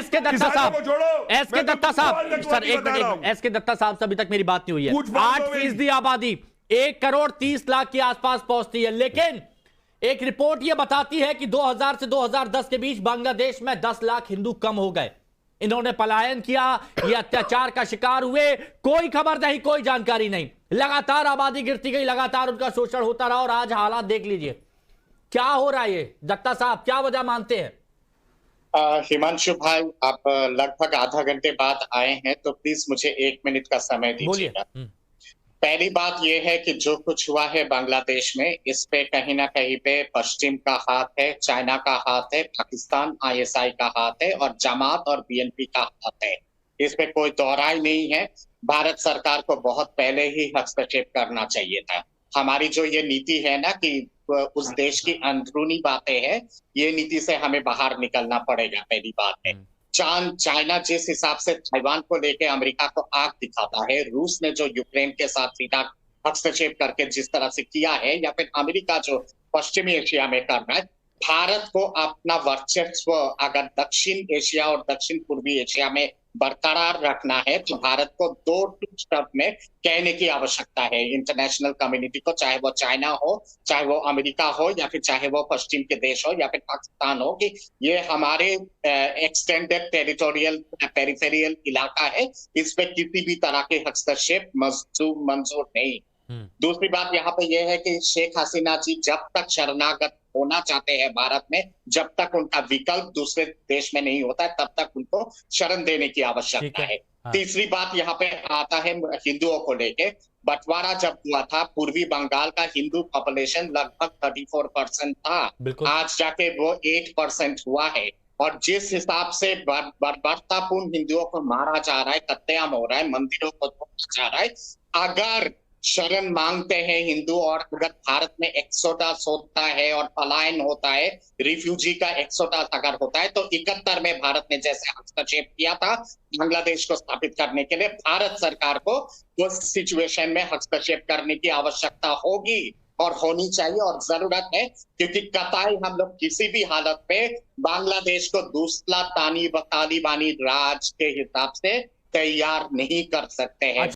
S के दत्ता साहब, S के दत्ता साहब, सर एक मिनट, एस के दत्ता साहब से अभी तक मेरी बात नहीं हुई है। 8% आबादी 1,30,00,000 के आसपास पहुंचती है, लेकिन एक रिपोर्ट यह बताती है कि 2000 से 2010 के बीच बांग्लादेश में 10 लाख हिंदू कम हो गए। इन्होंने पलायन किया, ये अत्याचार का शिकार हुए, कोई खबर नहीं, कोई जानकारी नहीं, लगातार आबादी गिरती गई, लगातार उनका शोषण होता रहा, और आज हालात देख लीजिए क्या हो रहा है। ये दत्ता साहब क्या वजह मानते हैं? हिमांशु भाई, आप लगभग आधा घंटे बाद आए हैं, तो प्लीज मुझे 1 मिनट का समय दीजिएगा। पहली बात यह है कि जो कुछ हुआ है बांग्लादेश में, इस पे कहीं ना कहीं पे पश्चिम का हाथ है, चाइना का हाथ है, पाकिस्तान आईएसआई का हाथ है, और जमात और बीएनपी का हाथ है। इस पे कोई दोहराई नहीं है। भारत सरकार को बहुत पहले ही हस्तक्षेप करना चाहिए था। हमारी जो ये नीति है ना कि उस देश की अंदरूनी बातें हैं, ये नीति से हमें बाहर निकलना पड़ेगा, पहली बात है। चाइना जिस हिसाब से ताइवान को लेके अमेरिका को आग दिखाता है, रूस ने जो यूक्रेन के साथ सीधा हस्तक्षेप करके जिस तरह से किया है, या फिर अमेरिका जो पश्चिमी एशिया में कर रहा है, भारत को अपना वर्चस्व अगर दक्षिण एशिया और दक्षिण पूर्वी एशिया में बरकरार रखना है, तो भारत को 2 शब्द में कहने की आवश्यकता है इंटरनेशनल कम्युनिटी को, चाहे वो चाइना हो, चाहे वो अमेरिका हो, या फिर चाहे वो पश्चिम के देश हो, या फिर पाकिस्तान हो, कि ये हमारे एक्सटेंडेड टेरिटोरियल पेरिफेरियल इलाका है, इस पे किसी भी तरह के हस्तक्षेप मंजूर नहीं। दूसरी बात यहाँ पे यह है कि शेख हसीना जी जब तक शरणागत होना चाहते हैं भारत में, जब तक उनका विकल्प दूसरे देश में नहीं होता है, तब तक उनको शरण देने की आवश्यकता है। हाँ। तीसरी बात यहाँ पे आता है हिंदुओं को लेके। बंटवारा जब हुआ था, पूर्वी बंगाल का हिंदू पॉपुलेशन लगभग 34% था, आज जाके वो 8% हुआ है। और जिस हिसाब से बर्बरतापूर्ण हिंदुओं को मारा जा रहा है, कत्लेआम हो रहा है, मंदिरों को तोड़ा जा रहा है, अगर शरण मांगते हैं हिंदू, और अगर भारत में एक्सोडस होता है और पलायन होता है, रिफ्यूजी का एक्सोडस अगर होता है, तो 71 में भारत ने जैसे हस्तक्षेप किया था बांग्लादेश को स्थापित करने के लिए, भारत सरकार को उस सिचुएशन में हस्तक्षेप करने की आवश्यकता होगी और होनी चाहिए और जरूरत है, क्योंकि कतई हम लोग किसी भी हालत पे बांग्लादेश को दूसरा तालिबानी राज के हिसाब से तैयार नहीं कर सकते हैं।